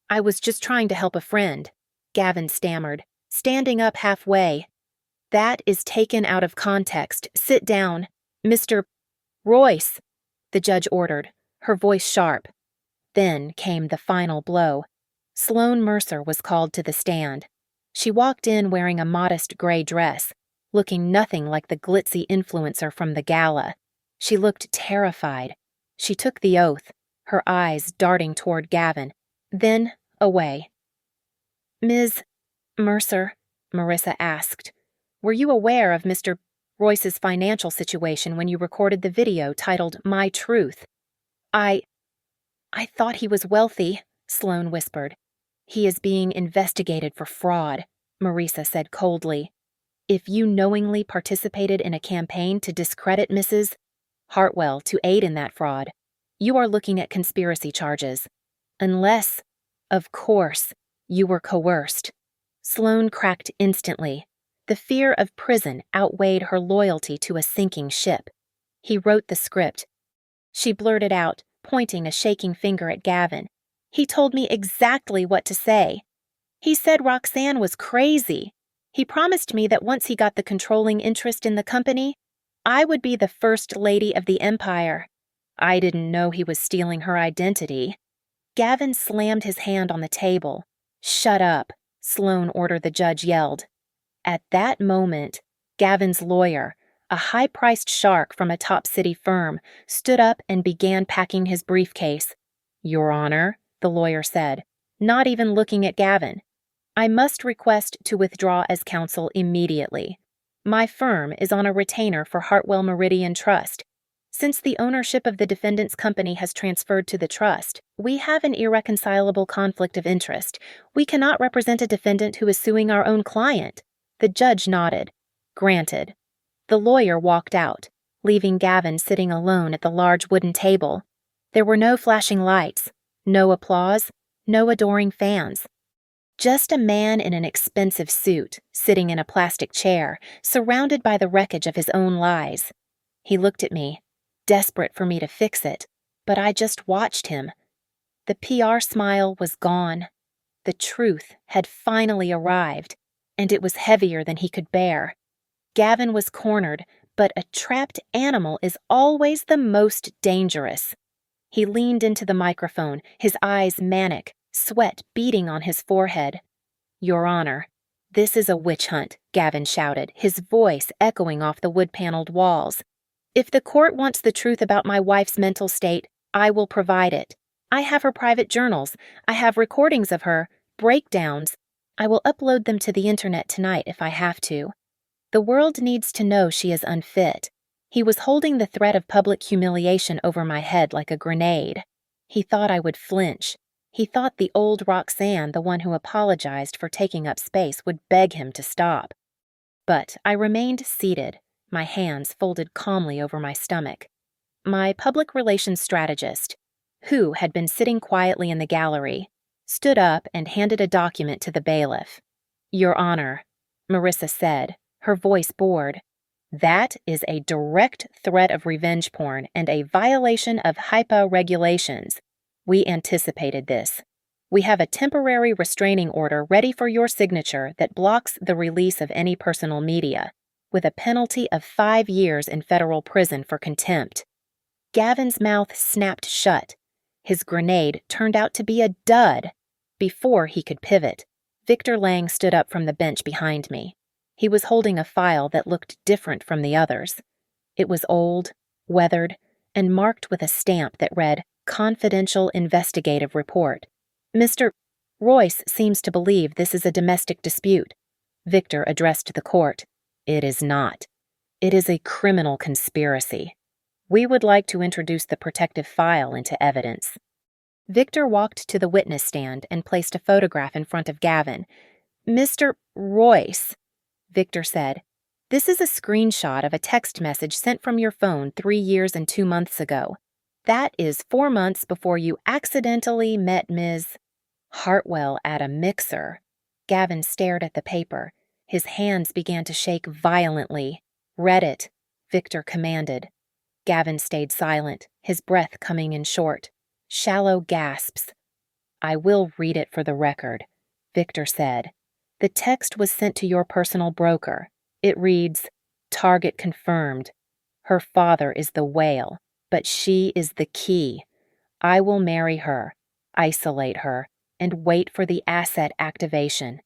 was just trying to help a friend, Gavin stammered, standing up halfway. That is taken out of context. Sit down. Mr. Royce, the judge ordered, her voice sharp. Then came the final blow. Sloane Mercer was called to the stand. She walked in wearing a modest gray dress, looking nothing like the glitzy influencer from the gala. She looked terrified. She took the oath, her eyes darting toward Gavin, then away. Ms. Mercer, Marisa asked, were you aware of Mr. Royce's financial situation when you recorded the video titled My Truth? I thought he was wealthy, Sloane whispered. He is being investigated for fraud, Marisa said coldly. If you knowingly participated in a campaign to discredit Mrs. Hartwell to aid in that fraud, you are looking at conspiracy charges. Unless, of course, you were coerced. Sloane cracked instantly. The fear of prison outweighed her loyalty to a sinking ship. He wrote the script. She blurted out, pointing a shaking finger at Gavin. He told me exactly what to say. He said Roxanne was crazy. He promised me that once he got the controlling interest in the company, I would be the first lady of the empire. I didn't know he was stealing her identity. Gavin slammed his hand on the table. Shut up, Sloane ordered, the judge yelled. At that moment, Gavin's lawyer, a high-priced shark from a top city firm, stood up and began packing his briefcase. Your Honor, the lawyer said, not even looking at Gavin, I must request to withdraw as counsel immediately. My firm is on a retainer for Hartwell Meridian Trust. Since the ownership of the defendant's company has transferred to the trust, we have an irreconcilable conflict of interest. We cannot represent a defendant who is suing our own client. The judge nodded. Granted. The lawyer walked out, leaving Gavin sitting alone at the large wooden table. There were no flashing lights, no applause, no adoring fans. Just a man in an expensive suit, sitting in a plastic chair, surrounded by the wreckage of his own lies. He looked at me, desperate for me to fix it, but I just watched him. The PR smile was gone. The truth had finally arrived, and it was heavier than he could bear. Gavin was cornered, but a trapped animal is always the most dangerous. He leaned into the microphone, his eyes manic, sweat beading on his forehead. Your Honor, this is a witch hunt, Gavin shouted, his voice echoing off the wood-paneled walls. If the court wants the truth about my wife's mental state, I will provide it. I have her private journals. I have recordings of her, breakdowns. I will upload them to the internet tonight if I have to. The world needs to know she is unfit. He was holding the threat of public humiliation over my head like a grenade. He thought I would flinch. He thought the old Roxanne, the one who apologized for taking up space, would beg him to stop. But I remained seated, my hands folded calmly over my stomach. My public relations strategist, who had been sitting quietly in the gallery, stood up and handed a document to the bailiff. "Your Honor," Marissa said, her voice bored, "that is a direct threat of revenge porn and a violation of HIPAA regulations. We anticipated this. We have a temporary restraining order ready for your signature that blocks the release of any personal media, with a penalty of 5 years in federal prison for contempt." Gavin's mouth snapped shut. His grenade turned out to be a dud. Before he could pivot, Victor Lang stood up from the bench behind me. He was holding a file that looked different from the others. It was old, weathered, and marked with a stamp that read, "Confidential Investigative Report." "Mr. Royce seems to believe this is a domestic dispute." Victor addressed the court. "It is not. It is a criminal conspiracy. We would like to introduce the protective file into evidence." Victor walked to the witness stand and placed a photograph in front of Gavin. "Mr. Royce," Victor said, "this is a screenshot of a text message sent from your phone 3 years and 2 months ago. That is 4 months before you accidentally met Ms. Hartwell at a mixer." Gavin stared at the paper. His hands began to shake violently. "Read it," Victor commanded. Gavin stayed silent, his breath coming in short, shallow gasps. "I will read it for the record," Victor said. "The text was sent to your personal broker. It reads, 'Target confirmed. Her father is the whale, but she is the key. I will marry her, isolate her, and wait for the asset activation.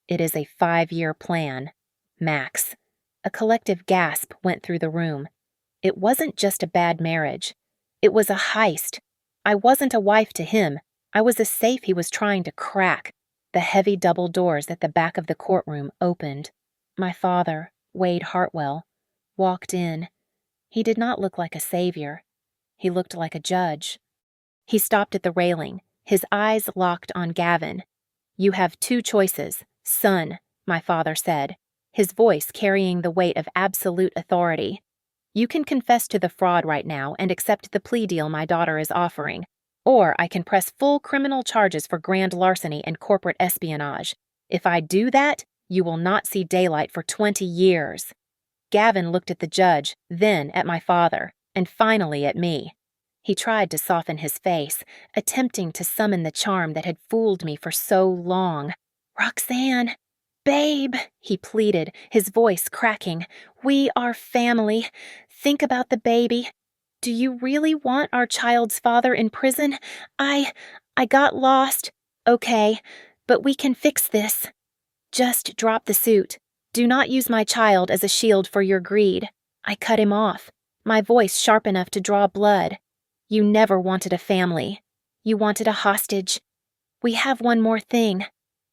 It is a 5-year plan. Max." A collective gasp went through the room. It wasn't just a bad marriage. It was a heist. I wasn't a wife to him. I was a safe he was trying to crack. The heavy double doors at the back of the courtroom opened. My father, Wade Hartwell, walked in. He did not look like a savior. He looked like a judge. He stopped at the railing, his eyes locked on Gavin. "You have 2 choices, son," my father said, his voice carrying the weight of absolute authority. "You can confess to the fraud right now and accept the plea deal my daughter is offering. Or I can press full criminal charges for grand larceny and corporate espionage. If I do that, you will not see daylight for 20 years. Gavin looked at the judge, then at my father, and finally at me. He tried to soften his face, attempting to summon the charm that had fooled me for so long. "Roxanne, babe," he pleaded, his voice cracking. "We are family. Think about the baby. Do you really want our child's father in prison? I got lost. Okay, but we can fix this. Just drop the suit. Do not use my child as a shield for your greed." I cut him off, my voice sharp enough to draw blood. "You never wanted a family. You wanted a hostage. We have one more thing."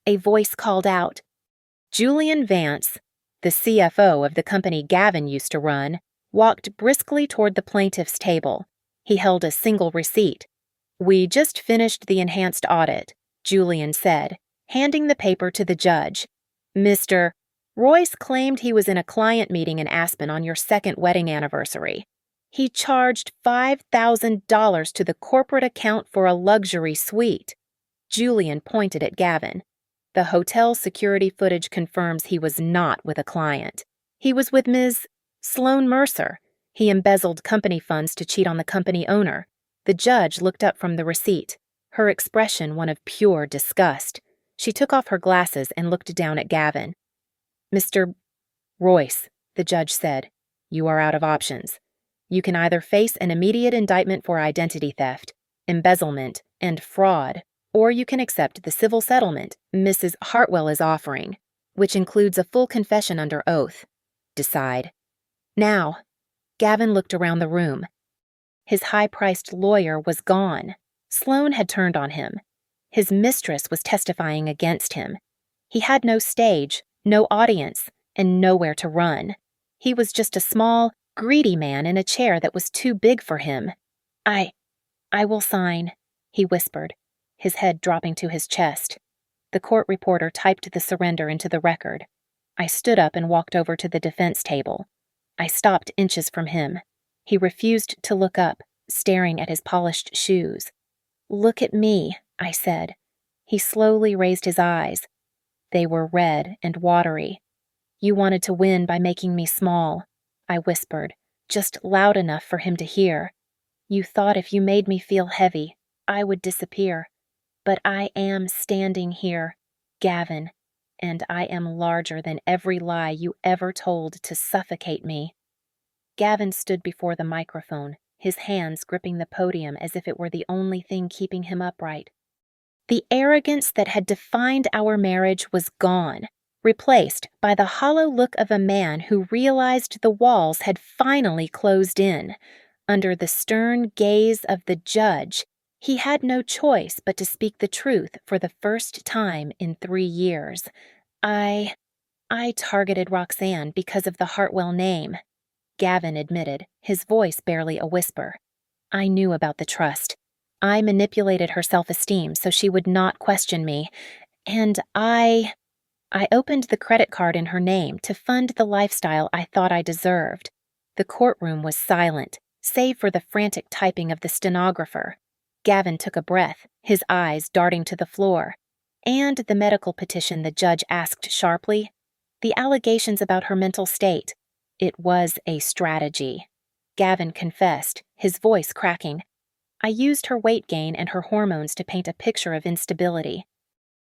A voice called out. Julian Vance, the CFO of the company Gavin used to run, walked briskly toward the plaintiff's table. He held a single receipt. "We just finished the enhanced audit," Julian said, handing the paper to the judge. "Mr. Royce claimed he was in a client meeting in Aspen on your 2nd wedding anniversary. He charged $5,000 to the corporate account for a luxury suite." Julian pointed at Gavin. "The hotel security footage confirms he was not with a client. He was with Ms. Sloan Mercer. He embezzled company funds to cheat on the company owner." The judge looked up from the receipt, her expression one of pure disgust. She took off her glasses and looked down at Gavin. "Mr. Royce," the judge said, "you are out of options. You can either face an immediate indictment for identity theft, embezzlement, and fraud, or you can accept the civil settlement Mrs. Hartwell is offering, which includes a full confession under oath. Decide." Now, Gavin looked around the room. His high-priced lawyer was gone. Sloane had turned on him. His mistress was testifying against him. He had no stage, no audience, and nowhere to run. He was just a small, greedy man in a chair that was too big for him. I will sign, he whispered, his head dropping to his chest. The court reporter typed the surrender into the record. I stood up and walked over to the defense table. I stopped inches from him. He refused to look up, staring at his polished shoes. "Look at me," I said. He slowly raised his eyes. They were red and watery. "You wanted to win by making me small," I whispered, just loud enough for him to hear. "You thought if you made me feel heavy, I would disappear. But I am standing here, Gavin, and I am larger than every lie you ever told to suffocate me." Gavin stood before the microphone, his hands gripping the podium as if it were the only thing keeping him upright. The arrogance that had defined our marriage was gone, replaced by the hollow look of a man who realized the walls had finally closed in. Under the stern gaze of the judge, he had no choice but to speak the truth for the first time in 3 years. I targeted Roxanne because of the Hartwell name," Gavin admitted, his voice barely a whisper. "I knew about the trust. I manipulated her self-esteem so she would not question me, and I opened the credit card in her name to fund the lifestyle I thought I deserved." The courtroom was silent, save for the frantic typing of the stenographer. Gavin took a breath, his eyes darting to the floor. "And the medical petition," the judge asked sharply. "The allegations about her mental state. It was a strategy," Gavin confessed, his voice cracking. "I used her weight gain and her hormones to paint a picture of instability.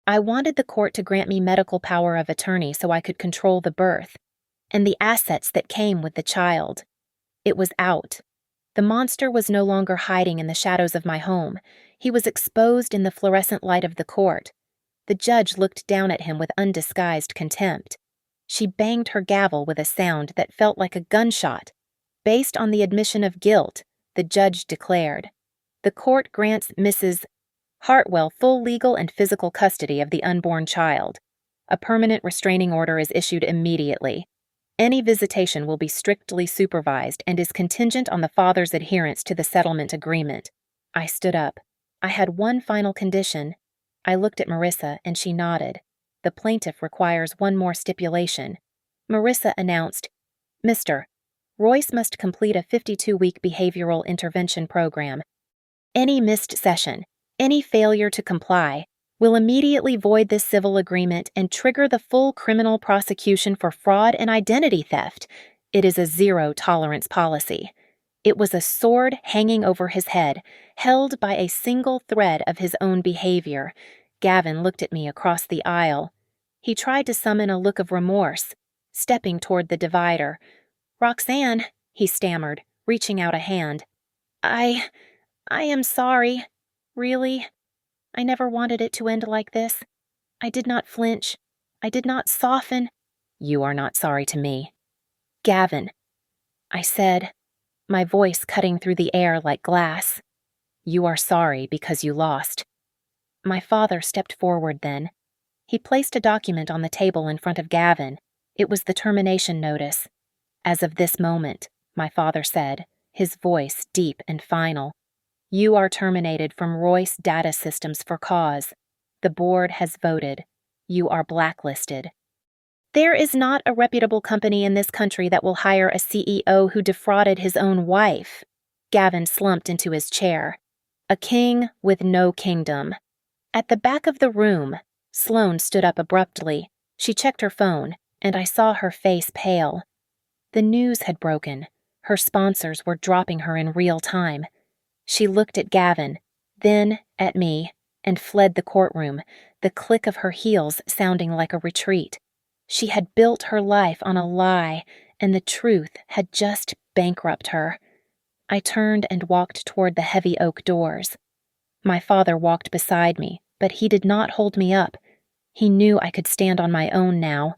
I wanted the court to grant me medical power of attorney so I could control the birth and the assets that came with the child. It was out. The monster was no longer hiding in the shadows of my home. He was exposed in the fluorescent light of the court." The judge looked down at him with undisguised contempt. She banged her gavel with a sound that felt like a gunshot. "Based on the admission of guilt," the judge declared, "the court grants Mrs. Hartwell full legal and physical custody of the unborn child. A permanent restraining order is issued immediately. Any visitation will be strictly supervised and is contingent on the father's adherence to the settlement agreement." I stood up. I had one final condition. I looked at Marissa and she nodded. "The plaintiff requires one more stipulation." Marissa announced, "Mr. Royce must complete a 52-week behavioral intervention program. Any missed session, any failure to comply, will immediately void this civil agreement and trigger the full criminal prosecution for fraud and identity theft. It is a zero-tolerance policy." It was a sword hanging over his head, held by a single thread of his own behavior. Gavin looked at me across the aisle. He tried to summon a look of remorse, stepping toward the divider. "Roxanne," he stammered, reaching out a hand. I am sorry. Really. I never wanted it to end like this. I did not flinch. I did not soften." "You are not sorry to me." "Gavin," I said, my voice cutting through the air like glass. "You are sorry because you lost." My father stepped forward then. He placed a document on the table in front of Gavin. It was the termination notice. "As of this moment," my father said, his voice deep and final, "you are terminated from Royce Data Systems for cause. The board has voted. You are blacklisted." "There is not a reputable company in this country that will hire a CEO who defrauded his own wife." Gavin slumped into his chair. "A king with no kingdom." At the back of the room, Sloane stood up abruptly. She checked her phone, and I saw her face pale. The news had broken. Her sponsors were dropping her in real time. She looked at Gavin, then at me, and fled the courtroom, the click of her heels sounding like a retreat. She had built her life on a lie, and the truth had just bankrupted her. I turned and walked toward the heavy oak doors. My father walked beside me, but he did not hold me up. He knew I could stand on my own now.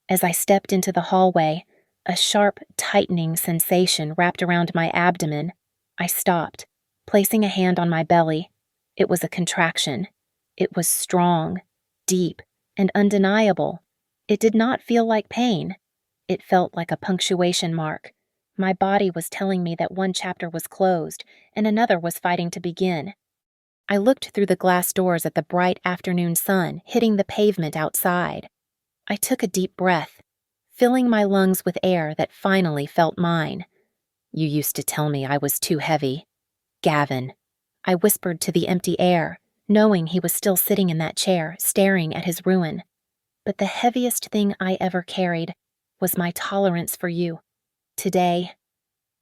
As I stepped into the hallway, a sharp, tightening sensation wrapped around my abdomen. I stopped, placing a hand on my belly. It was a contraction. It was strong, deep, and undeniable. It did not feel like pain. It felt like a punctuation mark. My body was telling me that one chapter was closed and another was fighting to begin. I looked through the glass doors at the bright afternoon sun hitting the pavement outside. I took a deep breath, filling my lungs with air that finally felt mine. You used to tell me I was too heavy. Gavin. I whispered to the empty air, knowing he was still sitting in that chair, staring at his ruin. But the heaviest thing I ever carried was my tolerance for you. Today,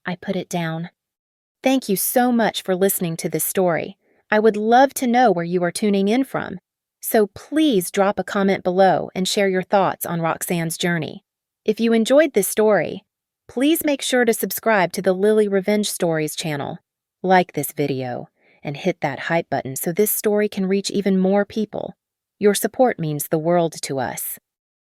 I put it down. Thank you so much for listening to this story. I would love to know where you are tuning in from. So please drop a comment below and share your thoughts on Roxanne's journey. If you enjoyed this story, please make sure to subscribe to the Lily Revenge Stories channel, like this video, and hit that hype button so this story can reach even more people. Your support means the world to us.